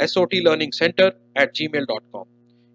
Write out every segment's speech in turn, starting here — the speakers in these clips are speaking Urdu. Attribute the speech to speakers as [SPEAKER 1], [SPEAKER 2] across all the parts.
[SPEAKER 1] sotlearningcenter@gmail.com।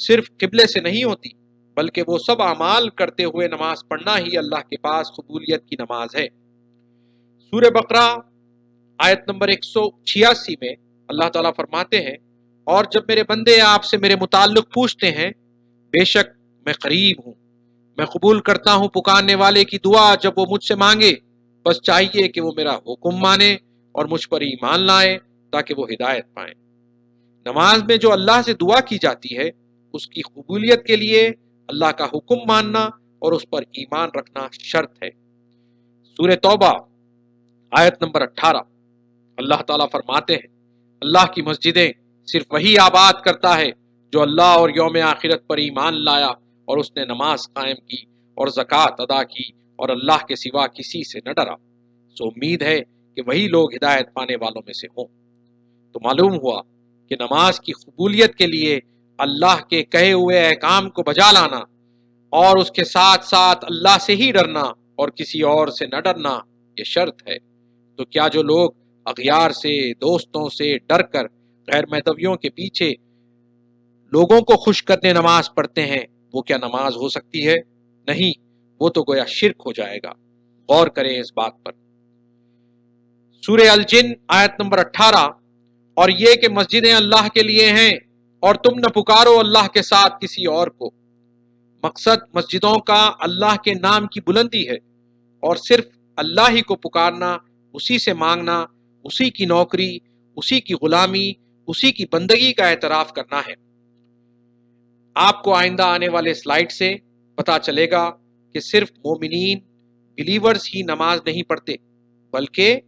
[SPEAKER 1] صرف قبلے سے نہیں ہوتی، بلکہ وہ سب اعمال کرتے ہوئے نماز پڑھنا ہی اللہ کے پاس قبولیت کی نماز ہے۔ سورہ بقرہ آیت نمبر 186 میں اللہ تعالیٰ فرماتے ہیں، اور جب میرے بندے آپ سے میرے متعلق پوچھتے ہیں، بے شک میں قریب ہوں، میں قبول کرتا ہوں پکارنے والے کی دعا جب وہ مجھ سے مانگے، بس چاہیے کہ وہ میرا حکم مانے اور مجھ پر ایمان لائے تاکہ وہ ہدایت پائیں۔ نماز میں جو اللہ سے دعا کی جاتی ہے، اس کی قبولیت کے لیے اللہ کا حکم ماننا اور اس پر ایمان رکھنا شرط ہے۔ سورہ توبہ آیت نمبر 18 اللہ تعالیٰ فرماتے ہیں، اللہ کی مسجدیں صرف وہی آباد کرتا ہے جو اللہ اور یوم آخرت پر ایمان لایا اور اس نے نماز قائم کی اور زکوٰۃ ادا کی اور اللہ کے سوا کسی سے نہ ڈرا، سو امید ہے کہ وہی لوگ ہدایت پانے والوں میں سے ہوں۔ تو معلوم ہوا کہ نماز کی قبولیت کے لیے اللہ کے کہے ہوئے احکام کو بجا لانا اور اس کے ساتھ ساتھ اللہ سے ہی ڈرنا اور کسی اور سے نہ ڈرنا یہ شرط ہے۔ تو کیا جو لوگ اغیار سے، دوستوں سے ڈر کر غیر مہتویوں کے پیچھے لوگوں کو خوش کرنے نماز پڑھتے ہیں، وہ کیا نماز ہو سکتی ہے؟ نہیں، وہ تو گویا شرک ہو جائے گا۔ غور کریں اس بات پر۔ سورہ الجن آیت نمبر 18، اور یہ کہ مسجدیں اللہ کے لیے ہیں اور تم نہ پکارو اللہ کے ساتھ کسی اور کو۔ مقصد مسجدوں کا اللہ کے نام کی بلندی ہے اور صرف اللہ ہی کو پکارنا، اسی سے مانگنا، اسی کی نوکری، اسی کی غلامی، اسی کی بندگی کا اعتراف کرنا ہے۔ آپ کو آئندہ آنے والے سلائیڈ سے پتا چلے گا کہ صرف مومنین، بلیورز ہی نماز نہیں پڑھتے، بلکہ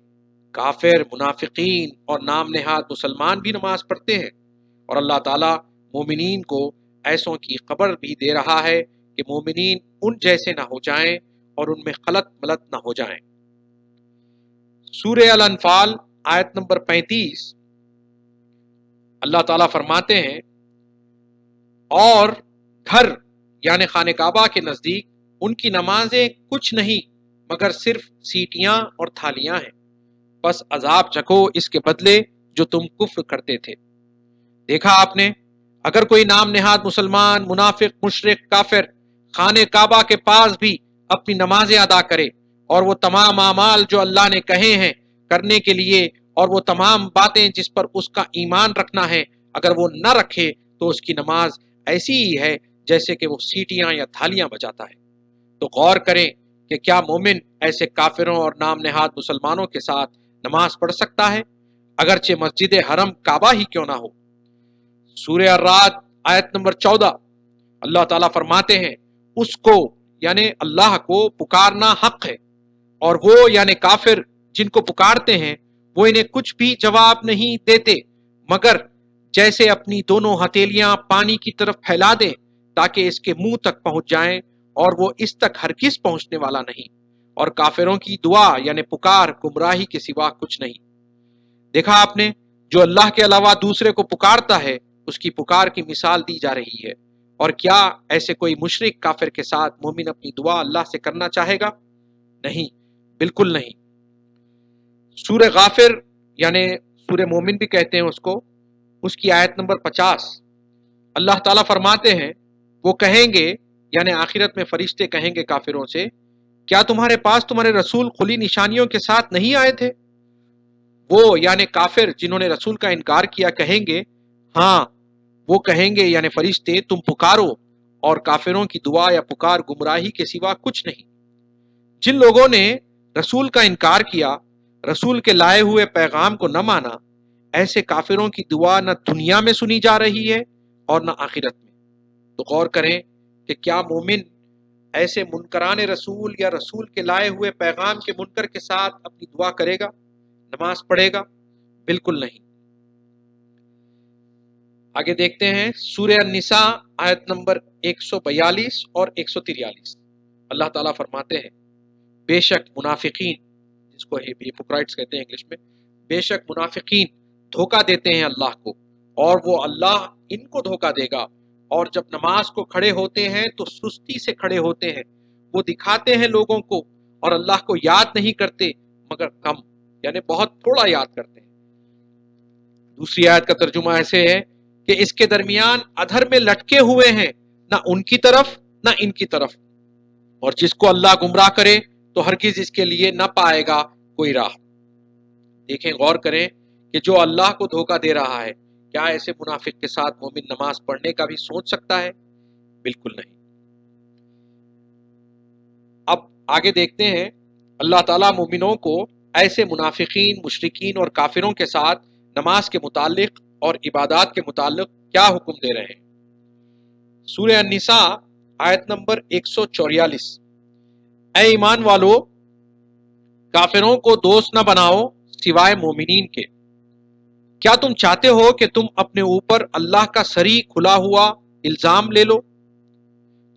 [SPEAKER 1] کافر، منافقین اور نام نہاد مسلمان بھی نماز پڑھتے ہیں، اور اللہ تعالیٰ مومنین کو ایسوں کی خبر بھی دے رہا ہے کہ مومنین ان جیسے نہ ہو جائیں اور ان میں خلط ملط نہ ہو جائیں۔ سورہ الانفال آیت نمبر 35 اللہ تعالیٰ فرماتے ہیں، اور گھر یعنی خانہ کعبہ کے نزدیک ان کی نمازیں کچھ نہیں مگر صرف سیٹیاں اور تھالیاں ہیں، بس عذاب چکھو اس کے بدلے جو تم کفر کرتے تھے۔ دیکھا آپ نے، اگر کوئی نام نہاد مسلمان، منافق، مشرک، کافر خانہ کعبہ کے پاس بھی اپنی نمازیں ادا کرے اور وہ تمام اعمال جو اللہ نے کہے ہیں کرنے کے لیے اور وہ تمام باتیں جس پر اس کا ایمان رکھنا ہے اگر وہ نہ رکھے تو اس کی نماز ایسی ہی ہے جیسے کہ وہ سیٹیاں یا تھالیاں بجاتا ہے۔ تو غور کریں کہ کیا مومن ایسے کافروں اور نام نہاد مسلمانوں کے ساتھ نماز پڑھ سکتا ہے، اگرچہ مسجد حرم کعبہ ہی کیوں نہ ہو۔ سورہ الرعد آیت نمبر 14 اللہ تعالیٰ فرماتے ہیں، اس کو یعنی اللہ کو پکارنا حق ہے، اور وہ یعنی کافر جن کو پکارتے ہیں وہ انہیں کچھ بھی جواب نہیں دیتے مگر جیسے اپنی دونوں ہتھیلیاں پانی کی طرف پھیلا دیں تاکہ اس کے منہ تک پہنچ جائیں، اور وہ اس تک ہرگز پہنچنے والا نہیں، اور کافروں کی دعا یعنی پکار گمراہی کے سوا کچھ نہیں۔ دیکھا آپ نے، جو اللہ کے علاوہ دوسرے کو پکارتا ہے اس کی پکار کی مثال دی جا رہی ہے، اور کیا ایسے کوئی مشرک کافر کے ساتھ مومن اپنی دعا اللہ سے کرنا چاہے گا؟ نہیں، بالکل نہیں۔ سورہ غافر یعنی سورہ مومن بھی کہتے ہیں اس کی آیت نمبر 50 اللہ تعالیٰ فرماتے ہیں، وہ کہیں گے یعنی آخرت میں فرشتے کہیں گے کافروں سے، کیا تمہارے پاس تمہارے رسول کھلی نشانیوں کے ساتھ نہیں آئے تھے؟ وہ یعنی کافر جنہوں نے رسول کا انکار کیا کہیں گے، ہاں۔ وہ کہیں گے یعنی فرشتے، تم پکارو، اور کافروں کی دعا یا پکار گمراہی کے سوا کچھ نہیں۔ جن لوگوں نے رسول کا انکار کیا، رسول کے لائے ہوئے پیغام کو نہ مانا، ایسے کافروں کی دعا نہ دنیا میں سنی جا رہی ہے اور نہ آخرت میں۔ تو غور کریں کہ کیا مومن ایسے منکران رسول یا رسول کے لائے ہوئے پیغام کے منکر کے ساتھ اپنی دعا کرے گا، نماز پڑھے گا؟ بالکل نہیں۔ آگے دیکھتے ہیں سورہ النساء آیت نمبر 142 اور 143 اللہ تعالیٰ فرماتے ہیں، بے شک منافقین، جس کو ہپوکرائٹس کہتے ہیں انگلش میں، بے شک منافقین دھوکہ دیتے ہیں اللہ کو، اور وہ اللہ ان کو دھوکہ دے گا، اور جب نماز کو کھڑے ہوتے ہیں تو سستی سے کھڑے ہوتے ہیں، وہ دکھاتے ہیں لوگوں کو اور اللہ کو یاد نہیں کرتے مگر کم، یعنی بہت تھوڑا یاد کرتے ہیں۔ دوسری آیت کا ترجمہ ایسے ہے کہ اس کے درمیان ادھر میں لٹکے ہوئے ہیں، نہ ان کی طرف نہ ان کی طرف، اور جس کو اللہ گمراہ کرے تو ہرگز اس کے لیے نہ پائے گا کوئی راہ۔ دیکھیں، غور کریں کہ جو اللہ کو دھوکہ دے رہا ہے، کیا ایسے منافق کے ساتھ مومن نماز پڑھنے کا بھی سوچ سکتا ہے؟ بالکل نہیں۔ اب آگے دیکھتے ہیں اللہ تعالیٰ مومنوں کو ایسے منافقین، مشرکین اور کافروں کے ساتھ نماز کے متعلق اور عبادات کے متعلق کیا حکم دے رہے ہیں۔ سورہ النساء آیت نمبر 144، اے ایمان والو، کافروں کو دوست نہ بناؤ سوائے مومنین کے۔ کیا تم چاہتے ہو کہ تم اپنے اوپر اللہ کا صریح کھلا ہوا الزام لے لو؟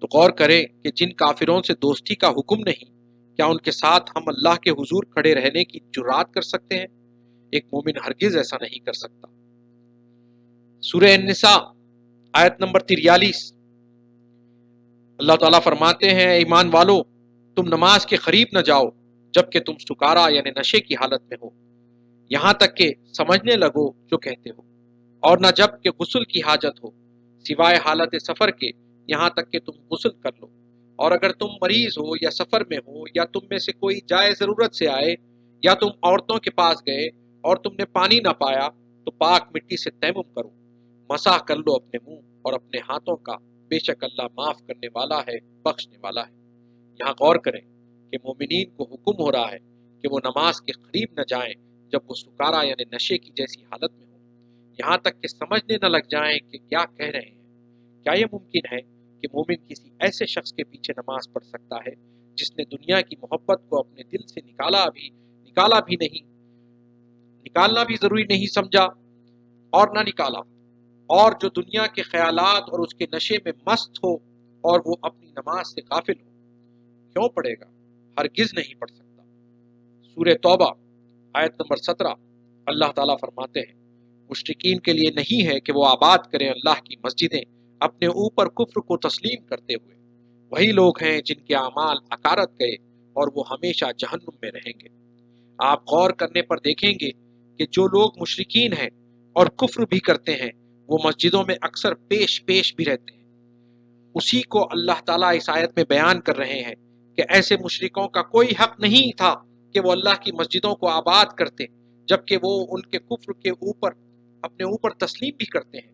[SPEAKER 1] تو غور کریں کہ جن کافروں سے دوستی کا حکم نہیں، کیا ان کے ساتھ ہم اللہ کے حضور کھڑے رہنے کی جرات کر سکتے ہیں؟ ایک مومن ہرگز ایسا نہیں کر سکتا۔ سورہ النساء آیت نمبر 43، اللہ تعالیٰ فرماتے ہیں، اے ایمان والو، تم نماز کے قریب نہ جاؤ جبکہ تم سکارا یعنی نشے کی حالت میں ہو، یہاں تک کہ سمجھنے لگو جو کہتے ہو، اور نہ جب کہ غسل کی حاجت ہو سوائے حالت سفر کے، یہاں تک کہ تم غسل کر لو، اور اگر تم مریض ہو یا سفر میں ہو یا تم میں سے کوئی جائے ضرورت سے آئے یا تم عورتوں کے پاس گئے اور تم نے پانی نہ پایا تو پاک مٹی سے تیمم کرو، مسح کر لو اپنے منہ اور اپنے ہاتھوں کا، بے شک اللہ معاف کرنے والا ہے، بخشنے والا ہے۔ یہاں غور کریں کہ مومنین کو حکم ہو رہا ہے کہ وہ نماز کے قریب نہ جائیں جب وہ سکارا یعنی نشے کی جیسی حالت میں ہو، یہاں تک کہ سمجھنے نہ لگ جائیں کہ کیا کہہ رہے ہیں۔ کیا یہ ممکن ہے کہ مومن کسی ایسے شخص کے پیچھے نماز پڑھ سکتا ہے جس نے دنیا کی محبت کو اپنے دل سے نکالنا بھی ضروری نہیں سمجھا اور نہ نکالا، اور جو دنیا کے خیالات اور اس کے نشے میں مست ہو اور وہ اپنی نماز سے غافل ہو؟ کیوں پڑھے گا؟ ہرگز نہیں پڑھ سکتا۔ سورہ توبہ آیت نمبر 17، اللہ تعالیٰ فرماتے ہیں، مشرکین کے لیے نہیں ہے کہ وہ آباد کریں اللہ کی مسجدیں اپنے اوپر کفر کو تسلیم کرتے ہوئے، وہی لوگ ہیں جن کے اعمال اکارت گئے اور وہ ہمیشہ جہنم میں رہیں گے۔ آپ غور کرنے پر دیکھیں گے کہ جو لوگ مشرکین ہیں اور کفر بھی کرتے ہیں، وہ مسجدوں میں اکثر پیش بھی رہتے ہیں۔ اسی کو اللہ تعالیٰ اس آیت میں بیان کر رہے ہیں کہ ایسے مشرکوں کا کوئی حق نہیں تھا کہ وہ اللہ کی مسجدوں کو آباد کرتے، جبکہ وہ ان کے کفر کے اوپر اپنے اوپر تسلیم بھی کرتے ہیں۔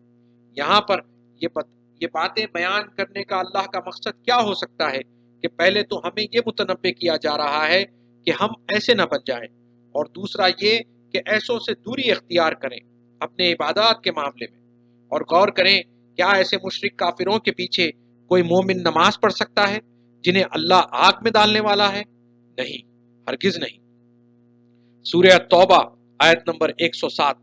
[SPEAKER 1] یہاں پر یہ باتیں بیان کرنے کا اللہ کا مقصد کیا ہو سکتا ہے کہ پہلے تو ہمیں یہ متنبہ کیا جا رہا ہے کہ ہم ایسے نہ بن جائیں، اور دوسرا یہ کہ ایسوں سے دوری اختیار کریں اپنے عبادات کے معاملے میں۔ اور غور کریں، کیا ایسے مشرک کافروں کے پیچھے کوئی مومن نماز پڑھ سکتا ہے جنہیں اللہ آگ میں ڈالنے والا ہے؟ نہیں، ہرگز نہیں۔ سورہ التوبہ آیت نمبر 107،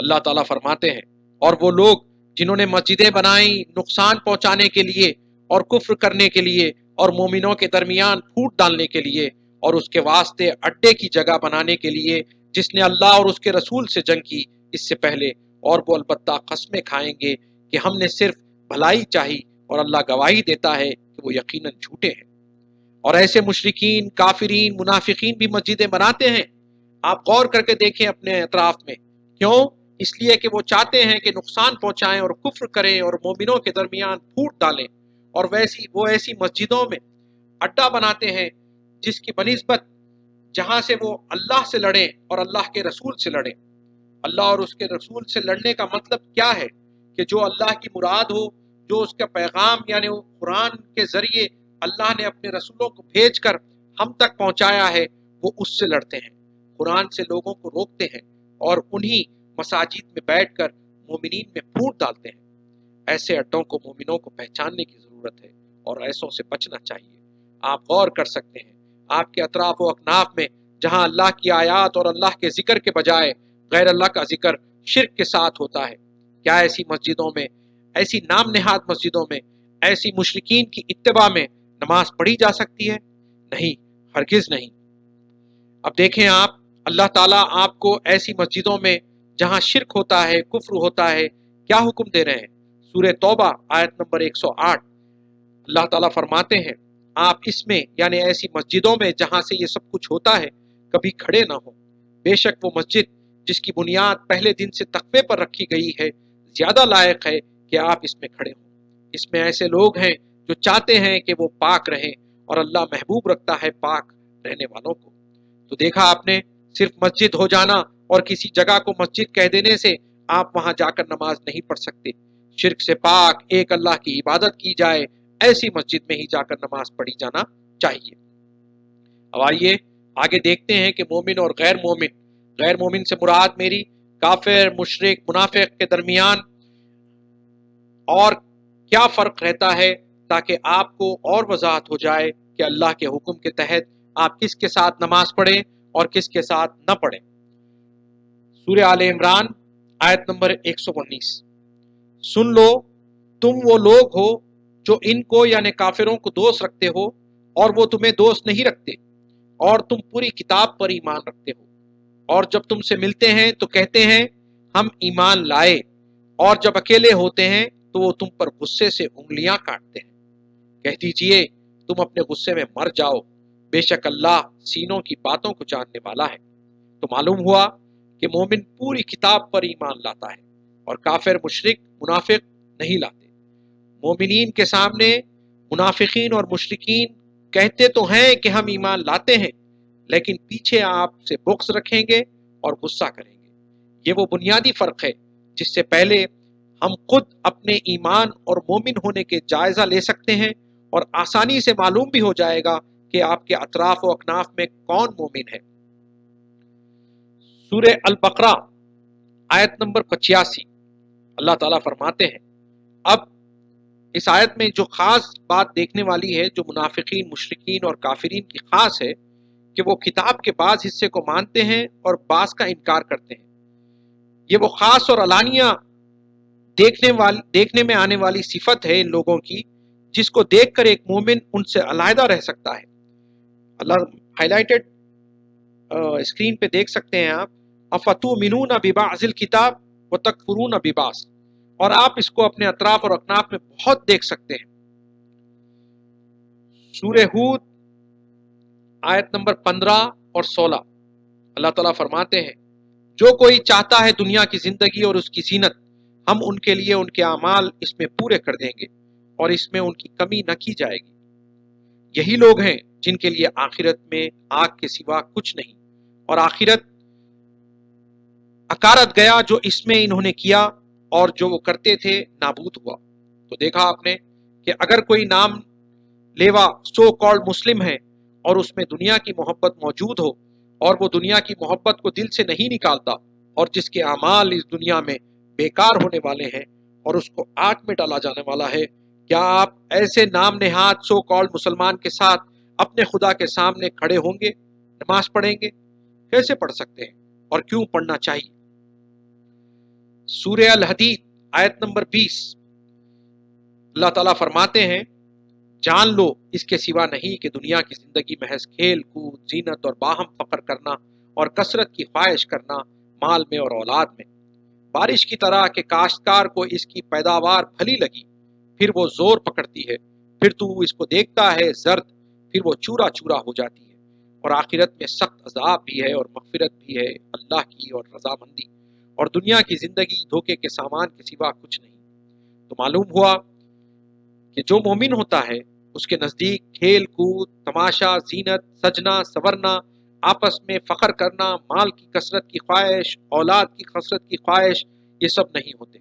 [SPEAKER 1] اللہ تعالیٰ فرماتے ہیں، اور وہ لوگ جنہوں نے مسجدیں بنائیں نقصان پہنچانے کے لیے اور کفر کرنے کے لیے اور مومنوں کے درمیان پھوٹ ڈالنے کے لیے اور اس کے واسطے اڈے کی جگہ بنانے کے لیے، جس نے اللہ اور اس کے رسول سے جنگ کی اس سے پہلے، اور وہ البتہ قسمیں کھائیں گے کہ ہم نے صرف بھلائی چاہی، اور اللہ گواہی دیتا ہے کہ وہ یقیناً جھوٹے ہیں۔ اور ایسے مشرکین، کافرین، منافقین بھی مسجدیں بناتے ہیں۔ آپ غور کر کے دیکھیں اپنے اطراف میں، کیوں؟ اس لیے کہ وہ چاہتے ہیں کہ نقصان پہنچائیں اور کفر کریں اور مومنوں کے درمیان پھوٹ ڈالیں، اور وہ ایسی مسجدوں میں اڈا بناتے ہیں جس کی بنسبت جہاں سے وہ اللہ سے لڑیں اور اللہ کے رسول سے لڑیں۔ اللہ اور اس کے رسول سے لڑنے کا مطلب کیا ہے؟ کہ جو اللہ کی مراد ہو، جو اس کا پیغام یعنی وہ قرآن کے ذریعے اللہ نے اپنے رسولوں کو بھیج کر ہم تک پہنچایا ہے، وہ اس سے لڑتے ہیں، قرآن سے لوگوں کو روکتے ہیں، اور انہی مساجد میں بیٹھ کر مومنین میں پھوٹ ڈالتے ہیں۔ ایسے اڈوں کو مومنوں کو پہچاننے کی ضرورت ہے اور ایسوں سے بچنا چاہیے۔ آپ غور کر سکتے ہیں آپ کے اطراف و اکناف میں جہاں اللہ کی آیات اور اللہ کے ذکر کے بجائے غیر اللہ کا ذکر شرک کے ساتھ ہوتا ہے، کیا ایسی مسجدوں میں، ایسی نام نہاد مسجدوں میں، ایسی مشرکین کی اتباع میں نماز پڑھی جا سکتی ہے؟ نہیں، ہرگز نہیں۔ اب دیکھیں آپ، اللہ تعالیٰ آپ کو ایسی مسجدوں میں جہاں شرک ہوتا ہے، کفر ہوتا ہے، کیا حکم دے رہے ہیں؟ سورہ توبہ آیت نمبر 108، اللہ تعالیٰ فرماتے ہیں، آپ اس میں یعنی ایسی مسجدوں میں جہاں سے یہ سب کچھ ہوتا ہے کبھی کھڑے نہ ہوں، بے شک وہ مسجد جس کی بنیاد پہلے دن سے تقوی پر رکھی گئی ہے زیادہ لائق ہے کہ آپ اس میں کھڑے ہوں۔ اس میں ایسے لوگ ہیں جو چاہتے ہیں کہ وہ پاک رہیں، اور اللہ محبوب رکھتا ہے پاک رہنے والوں کو۔ تو دیکھا آپ نے، صرف مسجد ہو جانا اور کسی جگہ کو مسجد کہہ دینے سے آپ وہاں جا کر نماز نہیں پڑھ سکتے۔ شرک سے پاک ایک اللہ کی عبادت کی جائے، ایسی مسجد میں ہی جا کر نماز پڑھی جانا چاہیے۔ اب آئیے آگے دیکھتے ہیں کہ مومن اور غیر مومن سے مراد میری کافر، مشرک، منافق کے درمیان اور کیا فرق رہتا ہے، تاکہ آپ کو اور وضاحت ہو جائے کہ اللہ کے حکم کے تحت آپ کس کے ساتھ نماز پڑھیں اور کس کے ساتھ نہ پڑھیں۔ سورہ آل عمران آیت نمبر 119، سن لو تم وہ لوگ ہو جو ان کو یعنی کافروں کو دوست رکھتے ہو اور وہ تمہیں دوست نہیں رکھتے، اور تم پوری کتاب پر ایمان رکھتے ہو، اور جب تم سے ملتے ہیں تو کہتے ہیں ہم ایمان لائے، اور جب اکیلے ہوتے ہیں تو وہ تم پر غصے سے انگلیاں کاٹتے ہیں۔ کہہ دیجئے تم اپنے غصے میں مر جاؤ، بے شک اللہ سینوں کی باتوں کو جاننے والا ہے۔ تو معلوم ہوا کہ مومن پوری کتاب پر ایمان لاتا ہے اور کافر، مشرک، منافق نہیں لاتے۔ مومنین کے سامنے منافقین اور مشرکین کہتے تو ہیں کہ ہم ایمان لاتے ہیں، لیکن پیچھے آپ سے بغض رکھیں گے اور غصہ کریں گے۔ یہ وہ بنیادی فرق ہے جس سے پہلے ہم خود اپنے ایمان اور مومن ہونے کے جائزہ لے سکتے ہیں، اور آسانی سے معلوم بھی ہو جائے گا کہ آپ کے اطراف و اکناف میں کون مومن ہے۔ سورہ البقرہ آیت نمبر 85، اللہ تعالیٰ فرماتے ہیں، اب اس آیت میں جو خاص بات دیکھنے والی ہے، جو منافقین، مشرکین اور کافرین کی خاص ہے، کہ وہ کتاب کے بعض حصے کو مانتے ہیں اور بعض کا انکار کرتے ہیں۔ یہ وہ خاص اور علانیہ دیکھنے میں آنے والی صفت ہے ان لوگوں کی، جس کو دیکھ کر ایک مومن ان سے علیحدہ رہ سکتا ہے۔ اللہ ہائی لائٹڈ اسکرین پہ دیکھ سکتے ہیں آپ، افتؤمنون ببعض الکتاب وتکفرون ببعض، اور آپ اس کو اپنے اطراف اور اکناف میں بہت دیکھ سکتے ہیں۔ سورہ ہود آیت نمبر 15 اور 16، اللہ تعالیٰ فرماتے ہیں، جو کوئی چاہتا ہے دنیا کی زندگی اور اس کی زینت، ہم ان کے لیے ان کے اعمال اس میں پورے کر دیں گے اور اس میں ان کی کمی نہ کی جائے گی۔ یہی لوگ ہیں جن کے لیے آخرت میں آگ کے سوا کچھ نہیں، اور آخرت اکارت گیا جو اس میں انہوں نے کیا، اور جو وہ کرتے تھے نابود ہوا۔ تو دیکھا آپ نے کہ اگر کوئی نام لیوا سو کالڈ مسلم ہے اور اس میں دنیا کی محبت موجود ہو، اور وہ دنیا کی محبت کو دل سے نہیں نکالتا، اور جس کے اعمال اس دنیا میں بیکار ہونے والے ہیں اور اس کو آگ میں ڈالا جانے والا ہے، کیا آپ ایسے نام نہاد سو کالڈ مسلمان کے ساتھ اپنے خدا کے سامنے کھڑے ہوں گے، نماز پڑھیں گے؟ کیسے پڑھ سکتے ہیں، اور کیوں پڑھنا چاہیے؟ سورہ الحدید آیت نمبر 20، اللہ تعالیٰ فرماتے ہیں، جان لو اس کے سوا نہیں کہ دنیا کی زندگی محض کھیل کود، زینت اور باہم فخر کرنا اور کثرت کی خواہش کرنا، مال میں اور اولاد میں، بارش کی طرح کہ کاشتکار کو اس کی پیداوار بھلی لگی، پھر وہ زور پکڑتی ہے، پھر تو اس کو دیکھتا ہے زرد، پھر وہ چورا چورا ہو جاتی ہے، اور آخرت میں سخت عذاب بھی ہے اور مغفرت بھی ہے اللہ کی اور رضامندی، اور دنیا کی زندگی دھوکے کے سامان کے سوا کچھ نہیں۔ تو معلوم ہوا کہ جو مومن ہوتا ہے اس کے نزدیک کھیل کود، تماشا، زینت، سجنا، سورنا، آپس میں فخر کرنا، مال کی کثرت کی خواہش، اولاد کی کثرت کی خواہش، یہ سب نہیں ہوتے۔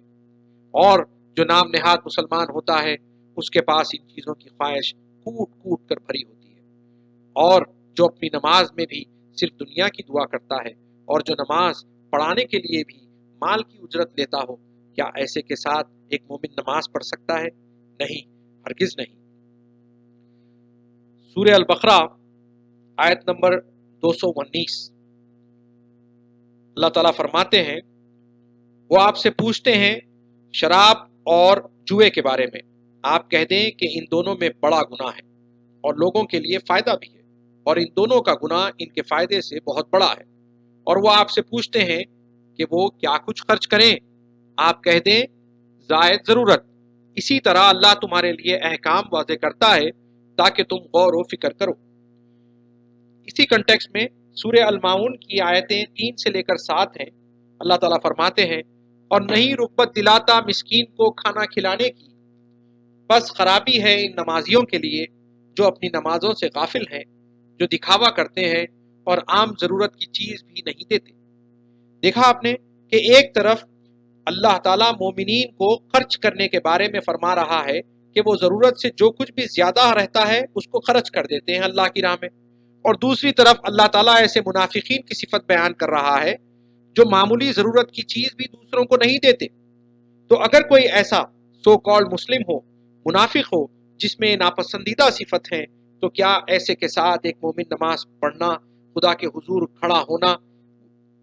[SPEAKER 1] اور جو نام نہاد مسلمان ہوتا ہے اس کے پاس ان چیزوں کی خواہش کوٹ کوٹ کر بھری ہوتی ہے، اور جو اپنی نماز میں بھی صرف دنیا کی دعا کرتا ہے، اور جو نماز پڑھانے کے لیے بھی مال کی اجرت لیتا ہو، کیا ایسے کے ساتھ ایک مومن نماز پڑھ سکتا ہے؟ نہیں، ہرگز نہیں۔ سورہ البقرہ آیت نمبر 219، اللہ تعالیٰ فرماتے ہیں، وہ آپ سے پوچھتے ہیں شراب اور جوئے کے بارے میں، آپ کہہ دیں کہ ان دونوں میں بڑا گناہ ہے اور لوگوں کے لیے فائدہ بھی ہے، اور ان دونوں کا گناہ ان کے فائدے سے بہت بڑا ہے۔ اور وہ آپ سے پوچھتے ہیں کہ وہ کیا کچھ خرچ کریں، آپ کہہ دیں زائد ضرورت۔ اسی طرح اللہ تمہارے لیے احکام واضح کرتا ہے تاکہ تم غور و فکر کرو۔ اسی کنٹیکس میں سورہ الماؤن کی آیتیں 3 سے لے کر 7 ہیں، اللہ تعالیٰ فرماتے ہیں، اور نہیں رغبت دلاتا مسکین کو کھانا کھلانے کی، بس خرابی ہے ان نمازیوں کے لیے جو اپنی نمازوں سے غافل ہیں، جو دکھاوا کرتے ہیں اور عام ضرورت کی چیز بھی نہیں دیتے۔ دیکھا آپ نے کہ ایک طرف اللہ تعالیٰ مومنین کو خرچ کرنے کے بارے میں فرما رہا ہے کہ وہ ضرورت سے جو کچھ بھی زیادہ رہتا ہے اس کو خرچ کر دیتے ہیں اللہ کی راہ میں، اور دوسری طرف اللہ تعالیٰ ایسے منافقین کی صفت بیان کر رہا ہے جو معمولی ضرورت کی چیز بھی دوسروں کو نہیں دیتے۔ تو اگر کوئی ایسا سو کالڈ مسلم ہو، منافق ہو، جس میں ناپسندیدہ صفت ہیں، تو کیا ایسے کے ساتھ ایک مومن نماز پڑھنا، خدا کے حضور کھڑا ہونا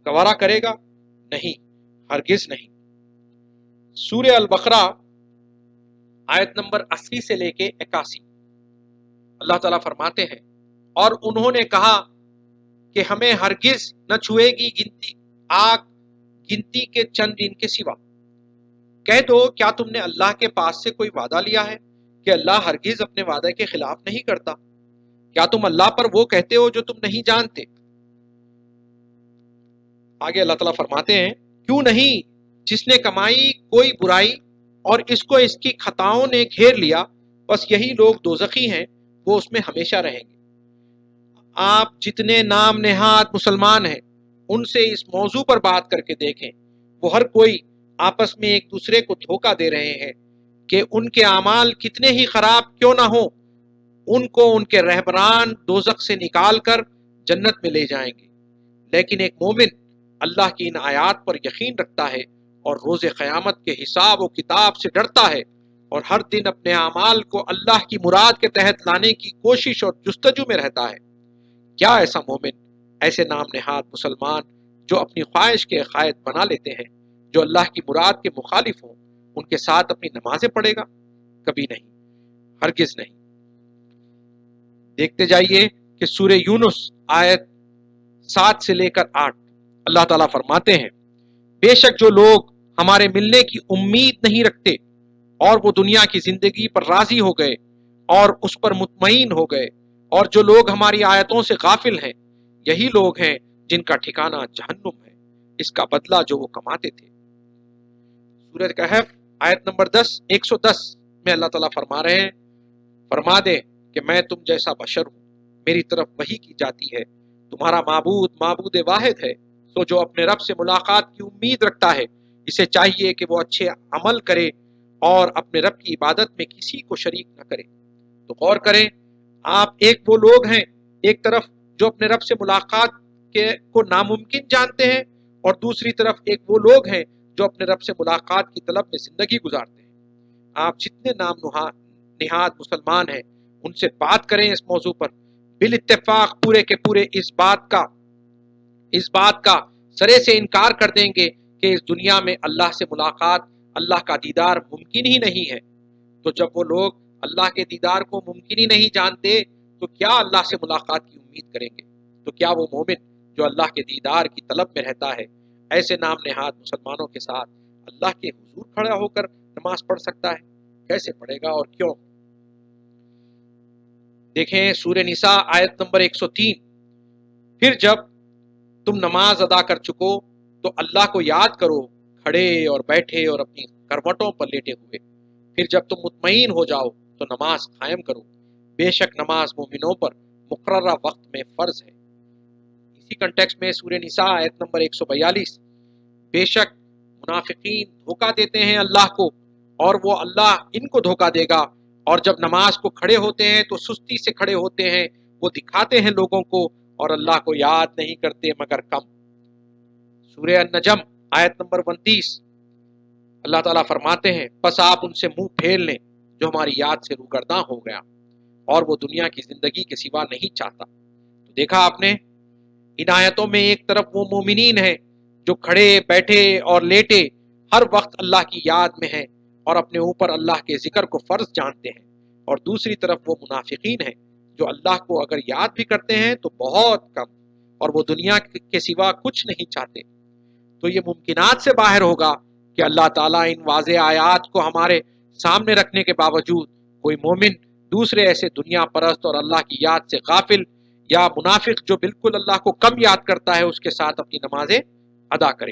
[SPEAKER 1] گوارا کرے گا؟ نہیں، ہرگز نہیں۔ سورہ البقرہ آیت نمبر 80 سے لے کے 81، اللہ تعالیٰ فرماتے ہیں، اور انہوں نے کہا کہ ہمیں ہرگز نہ چھوئے گی آگ گنتی کے چند دن کے سوا۔ کہہ دو کیا تم نے اللہ کے پاس سے کوئی وعدہ لیا ہے کہ اللہ ہرگز اپنے وعدے کے خلاف نہیں کرتا؟ کیا تم اللہ پر وہ کہتے ہو جو تم نہیں جانتے؟ آگے اللہ تعالیٰ فرماتے ہیں، کیوں نہیں جس نے کمائی کوئی برائی اور اس کو اس کی خطاؤں نے گھیر لیا، بس یہی لوگ دوزخی ہیں، وہ اس میں ہمیشہ رہیں گے۔ آپ جتنے نام نہاد مسلمان ہیں ان سے اس موضوع پر بات کر کے دیکھیں، وہ ہر کوئی آپس میں ایک دوسرے کو دھوکہ دے رہے ہیں کہ ان کے اعمال کتنے ہی خراب کیوں نہ ہوں، ان کو ان کے رہبران دوزخ سے نکال کر جنت میں لے جائیں گے۔ لیکن ایک مومن اللہ کی ان آیات پر یقین رکھتا ہے اور روز قیامت کے حساب و کتاب سے ڈرتا ہے، اور ہر دن اپنے اعمال کو اللہ کی مراد کے تحت لانے کی کوشش اور جستجو میں رہتا ہے۔ کیا ایسا مومن، ایسے نام نہاد مسلمان جو اپنی خواہش کے قائد بنا لیتے ہیں، جو اللہ کی مراد کے مخالف ہوں، ان کے ساتھ اپنی نمازیں پڑھے گا؟ کبھی نہیں، ہرگز نہیں۔ دیکھتے جائیے کہ سورہ یونس آیت 7 سے لے کر 8، اللہ تعالیٰ فرماتے ہیں، بے شک جو لوگ ہمارے ملنے کی امید نہیں رکھتے اور وہ دنیا کی زندگی پر راضی ہو گئے اور اس پر مطمئن ہو گئے، اور جو لوگ ہماری آیتوں سے غافل ہیں، یہی لوگ ہیں جن کا ٹھکانہ جہنم ہے، اس کا بدلہ جو وہ کماتے تھے۔ سورۃ کہف آیت نمبر 110 میں اللہ تعالیٰ فرما رہے ہیں، فرما دے کہ میں تم جیسا بشر ہوں، میری طرف وحی کی جاتی ہے، تمہارا معبود واحد ہے، سو جو اپنے رب سے ملاقات کی امید رکھتا ہے اسے چاہیے کہ وہ اچھے عمل کرے اور اپنے رب کی عبادت میں کسی کو شریک نہ کرے۔ تو غور کریں، آپ ایک وہ لوگ ہیں ایک طرف جو اپنے رب سے ملاقات کو ناممکن جانتے ہیں، اور دوسری طرف ایک وہ لوگ ہیں جو اپنے رب سے ملاقات کی طلب میں زندگی گزارتے ہیں۔ آپ جتنے نام نہاد مسلمان ہیں ان سے بات کریں اس موضوع پر، بالاتفاق پورے کے پورے اس بات کا سرے سے انکار کر دیں گے کہ اس دنیا میں اللہ سے ملاقات، اللہ کا دیدار ممکن ہی نہیں ہے۔ تو جب وہ لوگ اللہ کے دیدار کو ممکن ہی نہیں جانتے تو کیا اللہ سے ملاقات کی امید کریں گے؟ تو کیا وہ مومن جو اللہ کے دیدار کی طلب میں رہتا ہے ایسے نام نہاد مسلمانوں کے ساتھ اللہ کے حضور کھڑا ہو کر نماز پڑھ سکتا ہے؟ کیسے پڑھے گا اور کیوں؟ دیکھیں سورہ نساء آیت نمبر 103، پھر جب تم نماز ادا کر چکو تو اللہ کو یاد کرو کھڑے اور بیٹھے اور اپنی کروٹوں پر لیٹے ہوئے، پھر جب تم مطمئن ہو جاؤ تو نماز قائم کرو، بے شک نماز مومنوں پر مقررہ وقت میں فرض ہے۔ اسی کنٹیکسٹ میں سورہ نساء آیت نمبر 142، بے شک منافقین دھوکہ دیتے ہیں اللہ کو اور وہ اللہ ان کو دھوکہ دے گا، اور جب نماز کو کھڑے ہوتے ہیں تو سستی سے کھڑے ہوتے ہیں، وہ دکھاتے ہیں لوگوں کو اور اللہ کو یاد نہیں کرتے مگر کم۔ سورہ النجم آیت نمبر 29، اللہ تعالیٰ فرماتے ہیں، پس آپ ان سے منہ پھیر لیں جو ہماری یاد سے روگرداں ہو گیا اور وہ دنیا کی زندگی کے سوا نہیں چاہتا۔ تو دیکھا آپ نے ان آیتوں میں ایک طرف وہ مومنین ہیں جو کھڑے بیٹھے اور لیٹے ہر وقت اللہ کی یاد میں ہیں اور اپنے اوپر اللہ کے ذکر کو فرض جانتے ہیں، اور دوسری طرف وہ منافقین ہیں جو اللہ کو اگر یاد بھی کرتے ہیں تو بہت کم، اور وہ دنیا کے سوا کچھ نہیں چاہتے۔ تو یہ ممکنات سے باہر ہوگا کہ اللہ تعالیٰ ان واضح آیات کو ہمارے سامنے رکھنے کے باوجود کوئی مومن دوسرے ایسے دنیا پرست اور اللہ کی یاد سے غافل یا منافق جو بالکل اللہ کو کم یاد کرتا ہے اس کے ساتھ اپنی نمازیں ادا کرے۔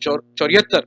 [SPEAKER 1] 74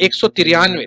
[SPEAKER 1] 193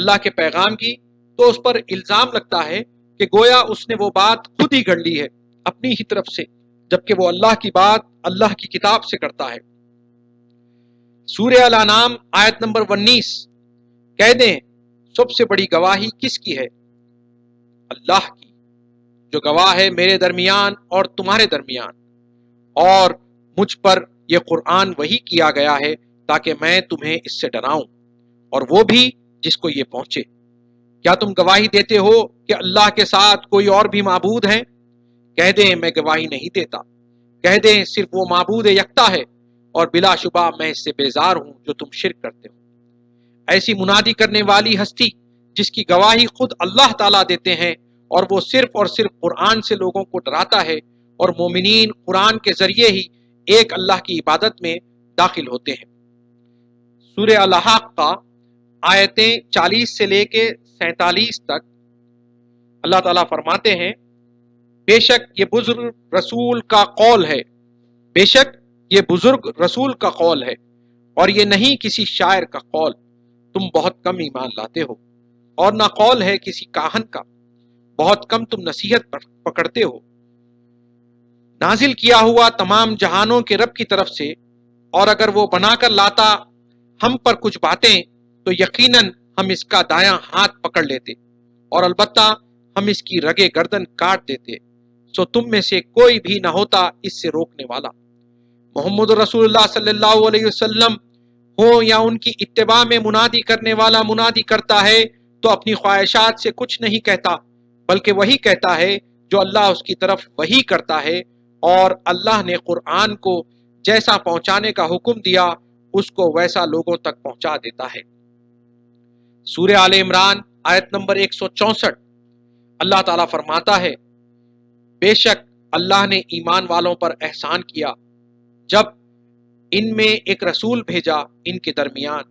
[SPEAKER 1] اللہ کے پیغام کی تو اس پر الزام لگتا ہے کہ گویا اس نے وہ بات خود ہی گھڑ لی ہے اپنی ہی طرف سے، جبکہ وہ اللہ کی بات اللہ کی کتاب سے کرتا ہے۔ سورہ الانعام آیت نمبر 19، کہہ دیں سب سے بڑی گواہی کس کی ہے؟ اللہ کی، جو گواہ ہے میرے درمیان اور تمہارے درمیان، اور مجھ پر یہ قرآن وحی کیا گیا ہے تاکہ میں تمہیں اس سے ڈراؤں، اور وہ بھی جس کو یہ پہنچے۔ کیا تم گواہی دیتے ہو کہ اللہ کے ساتھ کوئی اور بھی معبود ہیں؟ کہہ دیں میں گواہی نہیں دیتا، کہہ دیں صرف وہ معبود یکتا ہے، اور بلا شبہ میں اس سے بیزار ہوں جو تم شرک کرتے ہو۔ ایسی منادی کرنے والی ہستی جس کی گواہی خود اللہ تعالیٰ دیتے ہیں، اور وہ صرف اور صرف قرآن سے لوگوں کو ڈراتا ہے، اور مومنین قرآن کے ذریعے ہی ایک اللہ کی عبادت میں داخل ہوتے ہیں۔ سورہ الحاقہ آیتیں 40 سے لے کے 47 تک اللہ تعالیٰ فرماتے ہیں، بے شک یہ بزرگ رسول کا قول ہے، بے شک یہ بزرگ رسول کا قول ہے، اور یہ نہیں کسی شاعر کا قول، تم بہت کم ایمان لاتے ہو، اور نہ قول ہے کسی کاہن کا، بہت کم تم نصیحت پکڑتے ہو۔ نازل کیا ہوا تمام جہانوں کے رب کی طرف سے، اور اگر وہ بنا کر لاتا ہم پر کچھ باتیں تو یقیناً ہم اس کا دایاں ہاتھ پکڑ لیتے، اور البتہ ہم اس کی رگے گردن کاٹ دیتے، سو تم میں سے کوئی بھی نہ ہوتا اس سے روکنے والا۔ محمد رسول اللہ صلی اللہ علیہ وسلم ہو یا ان کی اتباع میں منادی کرنے والا منادی کرتا ہے تو اپنی خواہشات سے کچھ نہیں کہتا، بلکہ وہی کہتا ہے جو اللہ اس کی طرف وہی کرتا ہے، اور اللہ نے قرآن کو جیسا پہنچانے کا حکم دیا اس کو ویسا لوگوں تک پہنچا دیتا ہے۔ سورہ آل عمران آیت نمبر 164 اللہ تعالیٰ فرماتا ہے، بے شک اللہ نے ایمان والوں پر احسان کیا جب ان میں ایک رسول بھیجا ان کے درمیان،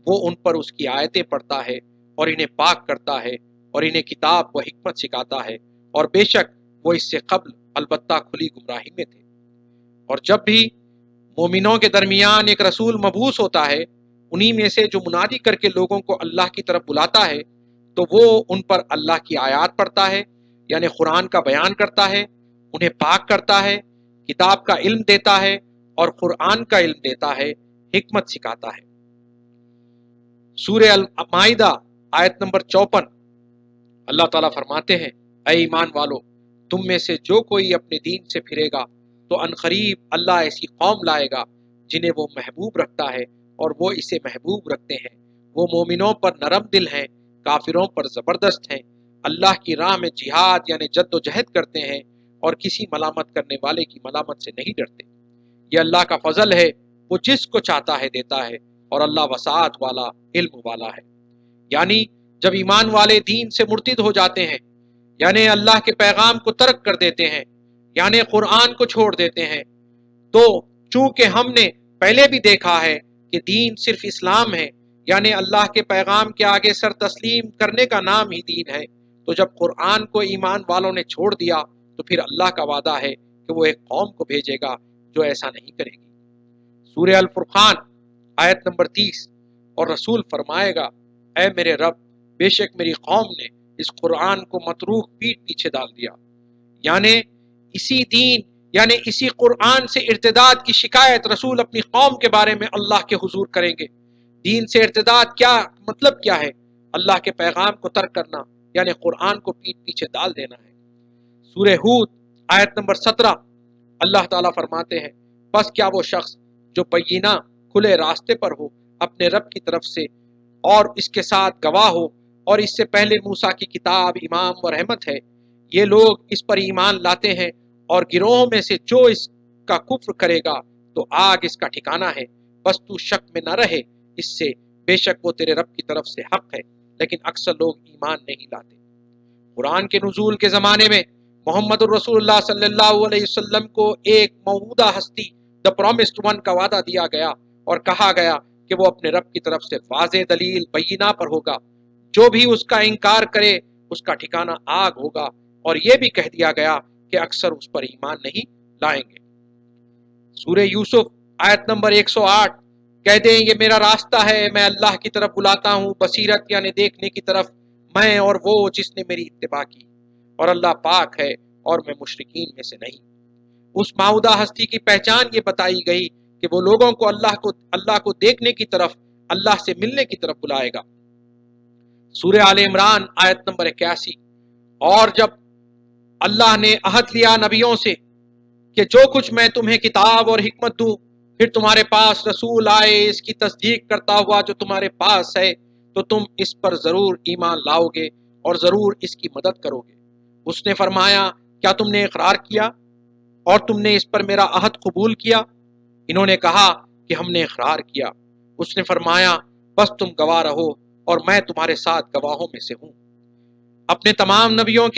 [SPEAKER 1] وہ ان پر اس کی آیتیں پڑھتا ہے اور انہیں پاک کرتا ہے اور انہیں کتاب و حکمت سکھاتا ہے، اور بے شک وہ اس سے قبل البتہ کھلی گمراہی میں تھے۔ اور جب بھی مومنوں کے درمیان ایک رسول مبعوث ہوتا ہے، انہی میں سے جو منادی کر کے لوگوں کو اللہ کی طرف بلاتا ہے، تو وہ ان پر اللہ کی آیات پڑھتا ہے، یعنی قرآن کا بیان کرتا ہے، انہیں پاک کرتا ہے، کتاب کا علم دیتا ہے اور قرآن کا علم دیتا ہے، حکمت سکھاتا ہے۔ سورہ المائدہ آیت نمبر 54 اللہ تعالیٰ فرماتے ہیں، اے ایمان والو، تم میں سے جو کوئی اپنے دین سے پھرے گا تو عنقریب اللہ ایسی قوم لائے گا جنہیں وہ محبوب رکھتا ہے اور وہ اسے محبوب رکھتے ہیں، وہ مومنوں پر نرم دل ہیں، کافروں پر زبردست ہیں، اللہ کی راہ میں جہاد یعنی جد و جہد کرتے ہیں، اور کسی ملامت کرنے والے کی ملامت سے نہیں ڈرتے۔ یہ اللہ کا فضل ہے، وہ جس کو چاہتا ہے دیتا ہے، اور اللہ وسعت والا علم والا ہے۔ یعنی جب ایمان والے دین سے مرتد ہو جاتے ہیں، یعنی اللہ کے پیغام کو ترک کر دیتے ہیں، یعنی قرآن کو چھوڑ دیتے ہیں، تو چونکہ ہم نے پہلے بھی دیکھا ہے کہ دین صرف اسلام ہے، یعنی اللہ کے پیغام کے آگے سر تسلیم کرنے کا نام ہی دین ہے، تو جب قرآن کو ایمان والوں نے چھوڑ دیا تو پھر اللہ کا وعدہ ہے کہ وہ ایک قوم کو بھیجے گا جو ایسا نہیں کرے گی۔ سورہ الفرقان آیت نمبر 30 اور رسول فرمائے گا، اے میرے رب، بے شک میری قوم نے اس قرآن کو متروک پیٹ پیچھے ڈال دیا، یعنی اسی دین یعنی اسی قرآن سے ارتداد کی شکایت رسول اپنی قوم کے بارے میں اللہ کے حضور کریں گے۔ دین سے ارتداد کیا مطلب کیا ہے؟ اللہ کے پیغام کو ترک کرنا، یعنی قرآن کو پیٹ پیچھے ڈال دینا ہے۔ سورہ ہود آیت نمبر 17 اللہ تعالیٰ فرماتے ہیں، بس کیا وہ شخص جو بینہ کھلے راستے پر ہو اپنے رب کی طرف سے اور اس کے ساتھ گواہ ہو، اور اس سے پہلے موسیٰ کی کتاب امام و رحمت ہے، یہ لوگ اس پر ایمان لاتے ہیں، اور گروہوں میں سے جو اس کا کفر کرے گا تو آگ اس کا ٹھکانہ ہے، بس تو شک میں نہ رہے اس سے، بے شک وہ تیرے رب کی طرف سے حق ہے، لیکن اکثر لوگ ایمان نہیں لاتے۔ قرآن کے نزول کے زمانے میں محمد الرسول اللہ صلی اللہ علیہ وسلم کو ایک موعودہ ہستی the promised one کا وعدہ دیا گیا اور کہا گیا کہ وہ اپنے رب کی طرف سے واضح دلیل بینہ پر ہوگا، جو بھی اس کا انکار کرے اس کا ٹھکانہ آگ ہوگا، اور یہ بھی کہہ دیا گیا کہ اکثر اس پر ایمان نہیں لائیں گے۔ سورہ یوسف آیت نمبر 108 کہہ دیں یہ میرا راستہ ہے، میں اللہ کی طرف بلاتا ہوں، بصیرت یعنی دیکھنے کی طرف، میں اور وہ جس نے میری اتباع کی، اور اللہ پاک ہے اور میں مشرکین میں سے نہیں۔ اس معبودہ ہستی کی پہچان یہ بتائی گئی کہ وہ لوگوں کو اللہ کو دیکھنے کی طرف، اللہ سے ملنے کی طرف بلائے گا۔ سورہ آل عمران آیت نمبر 81۔ اور جب اللہ نے عہد لیا نبیوں سے کہ جو کچھ میں تمہیں کتاب اور حکمت دوں، پھر تمہارے پاس رسول آئے اس کی تصدیق کرتا ہوا جو تمہارے پاس ہے، تو تم اس پر ضرور ایمان لاؤ گے اور ضرور اس کی مدد کرو گے۔ اس نے فرمایا کیا تم نے اقرار کیا اور تم نے اس پر میرا عہد قبول کیا؟ انہوں نے کہا کہ ہم نے اقرار کیا۔ اس نے فرمایا بس تم گواہ رہو اور میں تمہارے ساتھ گواہوں میں سے ہوں۔ اپنے تمام نبیوں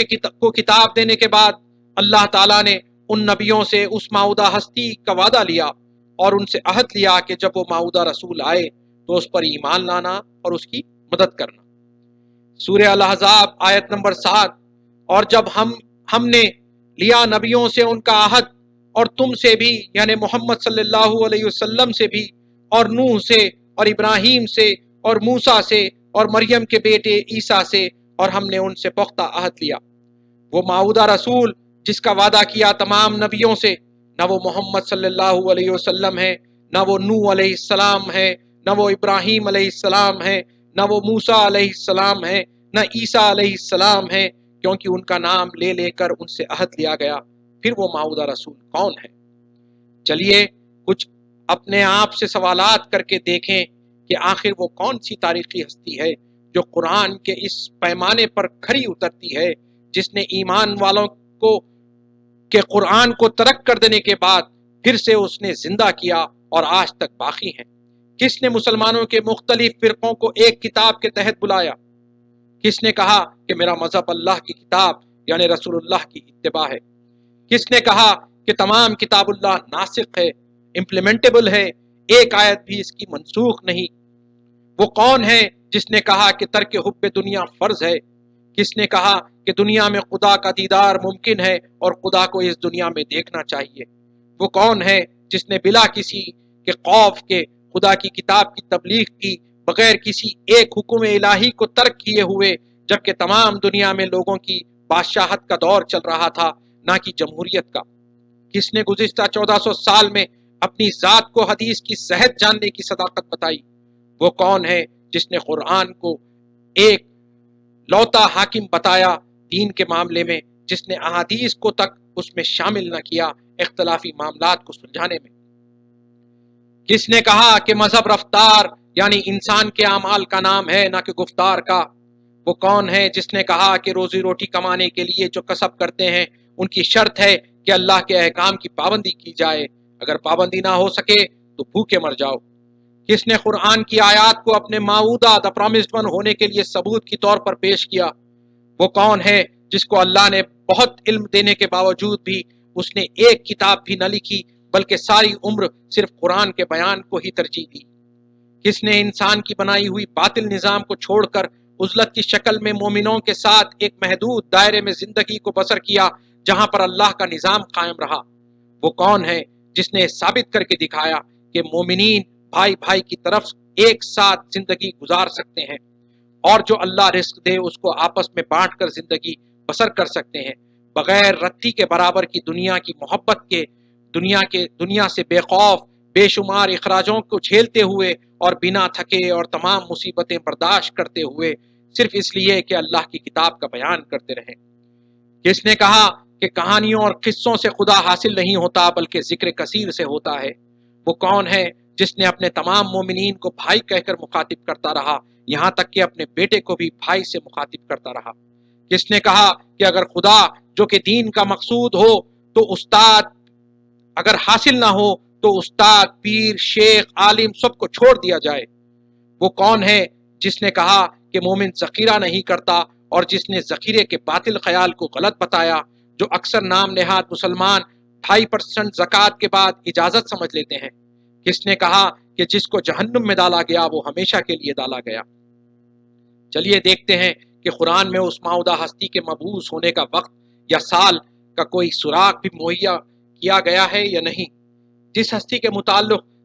[SPEAKER 1] کو کتاب دینے کے بعد اللہ تعالیٰ نے ان نبیوں سے اس معبودہ ہستی کا وعدہ لیا اور ان سے عہد لیا کہ جب وہ معبودہ رسول آئے تو اس پر ایمان لانا اور اس کی مدد کرنا۔ سورہ الاحزاب آیت نمبر 7۔ اور جب ہم نے لیا نبیوں سے ان کا عہد، اور تم سے بھی یعنی محمد صلی اللہ علیہ وسلم سے بھی، اور نوح سے اور ابراہیم سے اور موسیٰ سے اور مریم کے بیٹے عیسیٰ سے، اور ہم نے ان سے پختہ عہد لیا۔ وہ معبودہ رسول جس کا وعدہ کیا تمام نبیوں سے، نہ وہ محمد صلی اللہ علیہ وسلم ہے، نہ وہ نوح علیہ السلام ہے، نہ وہ ابراہیم علیہ السلام ہے، نہ وہ موسیٰ علیہ السلام ہے، نہ عیسیٰ علیہ السلام ہے، کیونکہ ان کا نام لے لے کر ان سے عہد لیا گیا۔ پھر وہ معبودہ رسول کون ہے؟ چلیے کچھ اپنے آپ سے سوالات کر کے دیکھیں کہ آخر وہ کون سی تاریخی ہستی ہے جو قرآن کے اس پیمانے پر کھری اترتی ہے، جس نے ایمان والوں کو کہ قرآن کو ترک کر دینے کے بعد پھر سے اس نے زندہ کیا اور آج تک باقی ہیں۔ کس نے مسلمانوں کے مختلف فرقوں کو ایک کتاب کے تحت بلایا؟ کس نے کہا کہ میرا مذہب اللہ کی کتاب یعنی رسول اللہ کی اتباع ہے؟ کس نے کہا کہ تمام کتاب اللہ ناسخ ہے، امپلیمنٹیبل ہے، ایک آیت بھی اس کی منسوخ نہیں؟ وہ کون ہے جس نے کہا کہ ترک حب دنیا فرض ہے؟ کس نے کہا کہ دنیا میں خدا کا دیدار ممکن ہے اور خدا کو اس دنیا میں دیکھنا چاہیے؟ وہ کون ہے جس نے بلا کسی کے خوف کے خدا کی کتاب کی تبلیغ کی، بغیر کسی ایک حکم الہی کو ترک کیے ہوئے، جبکہ تمام دنیا میں لوگوں کی بادشاہت کا دور چل رہا تھا، نہ کہ جمہوریت کا؟ کس نے گزشتہ 1400 سال میں اپنی ذات کو حدیث کی صحت جاننے کی صداقت بتائی؟ وہ کون ہے جس نے قرآن کو ایک لوتا حاکم بتایا دین کے معاملے میں، جس نے احادیث کو تک اس میں شامل نہ کیا اختلافی معاملات کو سلجھانے میں؟ کس نے کہا کہ مذہب رفتار یعنی انسان کے اعمال کا نام ہے نہ کہ گفتار کا؟ وہ کون ہے جس نے کہا کہ روزی روٹی کمانے کے لیے جو کسب کرتے ہیں ان کی شرط ہے کہ اللہ کے احکام کی پابندی کی جائے، اگر پابندی نہ ہو سکے تو بھوکے مر جاؤ؟ کس نے قرآن کی آیات کو اپنے معبودہ دا پرامسڈ ون ہونے کے لیے ثبوت کی طور پر پیش کیا؟ وہ کون ہے جس کو اللہ نے بہت علم دینے کے باوجود بھی اس نے ایک کتاب بھی نہ لکھی بلکہ ساری عمر صرف قرآن کے بیان کو ہی ترجیح دی؟ کس نے انسان کی بنائی ہوئی باطل نظام کو چھوڑ کر عزلت کی شکل میں مومنوں کے ساتھ ایک محدود دائرے میں زندگی کو بسر کیا جہاں پر اللہ کا نظام قائم رہا؟ وہ کون ہے جس نے ثابت کر کے دکھایا کہ مومنین بھائی بھائی کی طرف ایک ساتھ زندگی گزار سکتے ہیں، اور جو اللہ رزق دے اس کو آپس میں بانٹ کر زندگی بسر کر سکتے ہیں، بغیر رتی کے برابر کی دنیا کی محبت کے، دنیا سے بے خوف بے شمار اخراجوں کو جھیلتے ہوئے اور بنا تھکے اور تمام مصیبتیں برداشت کرتے ہوئے، صرف اس لیے کہ اللہ کی کتاب کا بیان کرتے رہیں۔ کس نے کہا کہ کہانیوں اور قصوں سے خدا حاصل نہیں ہوتا بلکہ ذکر کثیر سے ہوتا ہے؟ وہ کون ہے جس نے اپنے تمام مومنین کو بھائی کہہ کر مخاطب کرتا رہا، یہاں تک کہ اپنے بیٹے کو بھی بھائی سے مخاطب کرتا رہا؟ کس نے کہا کہ اگر خدا جو کہ دین کا مقصود ہو تو استاد اگر حاصل نہ ہو تو استاد، پیر، شیخ، عالم سب کو چھوڑ دیا جائے؟ وہ کون ہے جس نے کہا کہ مومن ذخیرہ نہیں کرتا، اور جس نے ذخیرے کے باطل خیال کو غلط بتایا، جو اکثر نام نہاد مسلمان 2.5% زکوٰۃ کے بعد اجازت سمجھ لیتے ہیں؟ کس نے کہا کہ جس کو جہنم میں ڈالا گیا وہ ہمیشہ کے لیے ڈالا گیا؟ چلیے دیکھتے ہیں کہ قرآن میں اس معبودہ ہستی کے مبعوث ہونے کا وقت یا سال کا کوئی سراغ بھی مہیا کیا گیا ہے یا نہیں۔ جس ہستی کے متعلق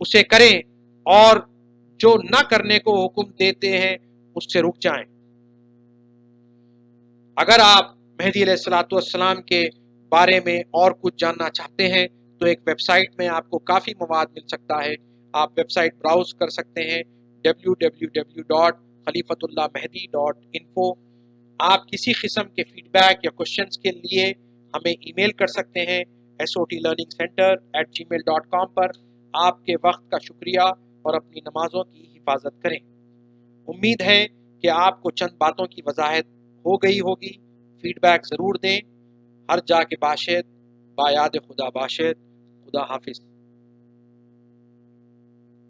[SPEAKER 1] اسے کریں اور جو نہ کرنے کو حکم دیتے ہیں اس سے رک جائیں۔ اگر آپ مہدی علیہ الصلوۃ والسلام کے بارے میں اور کچھ جاننا چاہتے ہیں تو ایک ویب سائٹ میں آپ کو کافی مواد مل سکتا ہے۔ آپ ویب سائٹ براؤز کر سکتے ہیں www.khalifatallahmehdi.info۔ آپ کسی قسم کے فیڈ بیک یا کوشچنز کے لیے ہمیں ای میل کر سکتے ہیں sotlearningcenter@gmail.com پر۔ آپ کے وقت کا شکریہ اور اپنی نمازوں کی حفاظت کریں۔ امید ہے کہ آپ کو چند باتوں کی وضاحت ہو گئی ہوگی۔ فیڈ بیک ضرور دیں۔ ہر جا کے باشد، با یاد خدا باشد۔ خدا حافظ۔